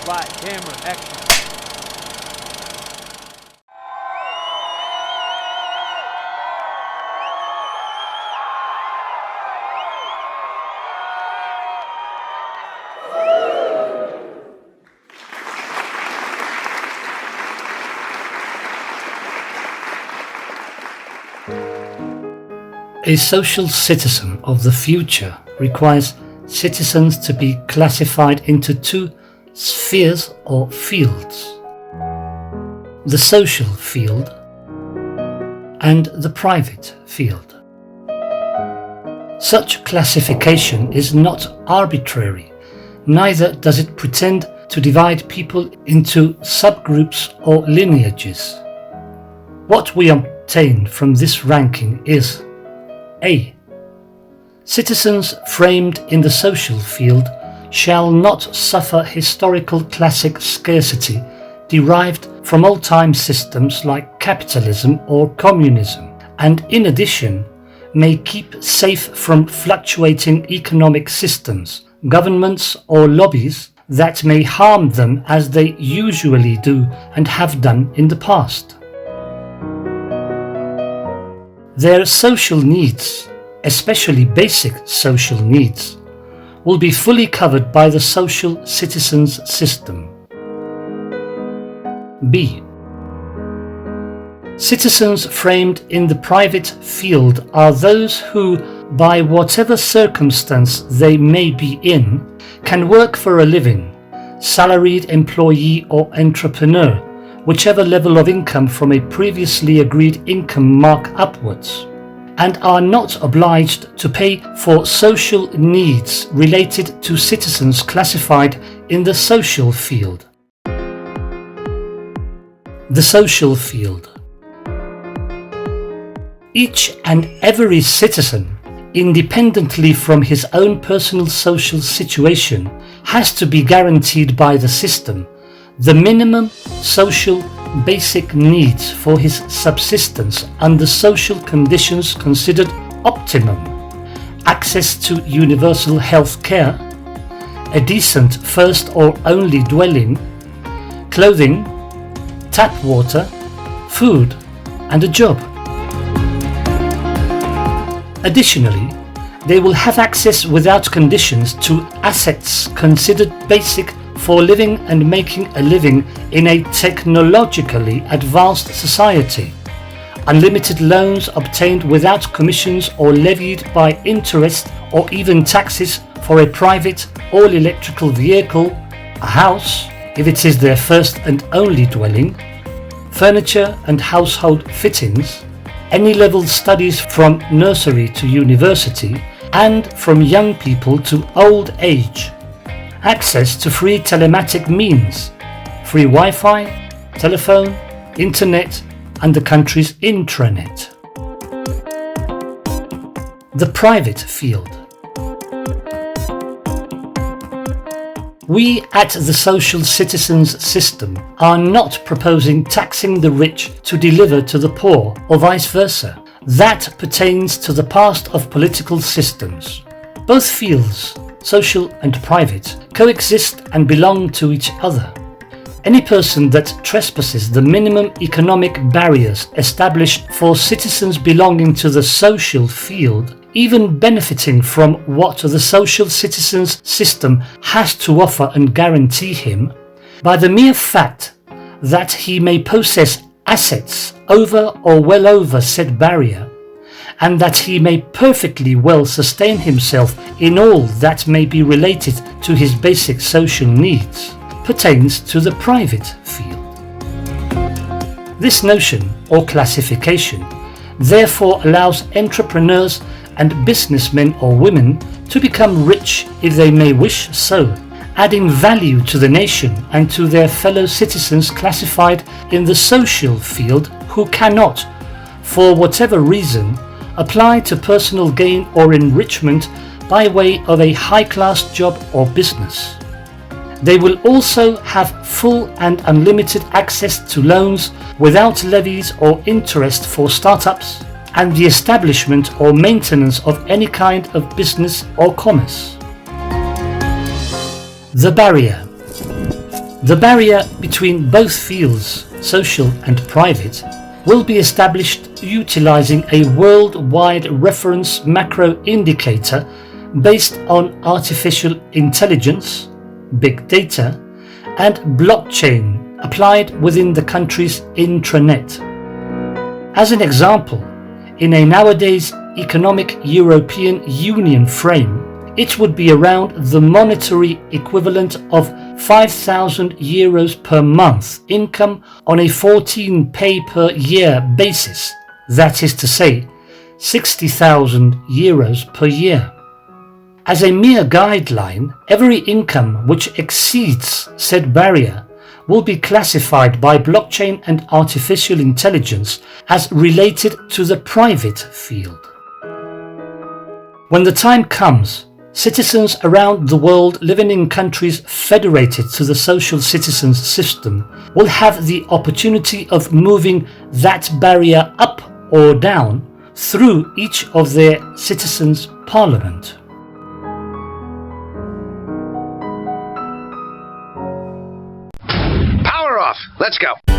Quiet, camera, action. A social citizen of the future requires citizens to be classified into two spheres or fields: the social field and the private field. Such classification is not arbitrary, neither does it pretend to divide people into subgroups or lineages. What we obtain from this ranking is: A. Citizens framed in the social field shall not suffer historical classic scarcity derived from old-time systems like capitalism or communism, and in addition may keep safe from fluctuating economic systems, governments or lobbies that may harm them as they usually do and have done in the past. Their social needs, especially basic social needs, will be fully covered by the social citizens system. B. Citizens framed in the private field are those who, by whatever circumstance they may be in, can work for a living, salaried employee or entrepreneur, whichever level of income from a previously agreed income mark upwards, and are not obliged to pay for social needs related to citizens classified in the social field. The social field. Each and every citizen, independently from his own personal social situation, has to be guaranteed by the system the minimum social basic needs for his subsistence under social conditions considered optimum: access to universal health care, a decent first or only dwelling, clothing, tap water, food, and a job. Additionally, they will have access without conditions to assets considered basic for living and making a living in a technologically advanced society, unlimited loans obtained without commissions or levied by interest or even taxes for a private all-electrical vehicle, a house, if it is their first and only dwelling, furniture and household fittings, any level studies from nursery to university, and from young people to old age, access to free telematic means, free Wi-Fi, telephone, internet, and the country's intranet. The private field. We at the social citizens system are not proposing taxing the rich to deliver to the poor or vice versa. That pertains to the past of political systems. Both fields, social and private, coexist and belong to each other. Any person that trespasses the minimum economic barriers established for citizens belonging to the social field, even benefiting from what the social citizens system has to offer and guarantee him, by the mere fact that he may possess assets over or well over said barrier, and that he may perfectly well sustain himself in all that may be related to his basic social needs, pertains to the private field. This notion or classification therefore allows entrepreneurs and businessmen or women to become rich if they may wish so, adding value to the nation and to their fellow citizens classified in the social field who cannot, for whatever reason, apply to personal gain or enrichment by way of a high-class job or business. They will also have full and unlimited access to loans without levies or interest for startups, and the establishment or maintenance of any kind of business or commerce. The barrier. The barrier between both fields, social and private, will be established utilizing a worldwide reference macro indicator based on artificial intelligence, big data, and blockchain applied within the country's intranet. As an example, in a nowadays economic European Union frame, it would be around the monetary equivalent of 5,000 euros per month income on a 14 pay per year basis, that is to say, 60,000 euros per year. As a mere guideline, every income which exceeds said barrier will be classified by blockchain and artificial intelligence as related to the private field. When the time comes, citizens around the world living in countries federated to the social citizens system will have the opportunity of moving that barrier up or down through each of their citizens' parliament. Power off! Let's go!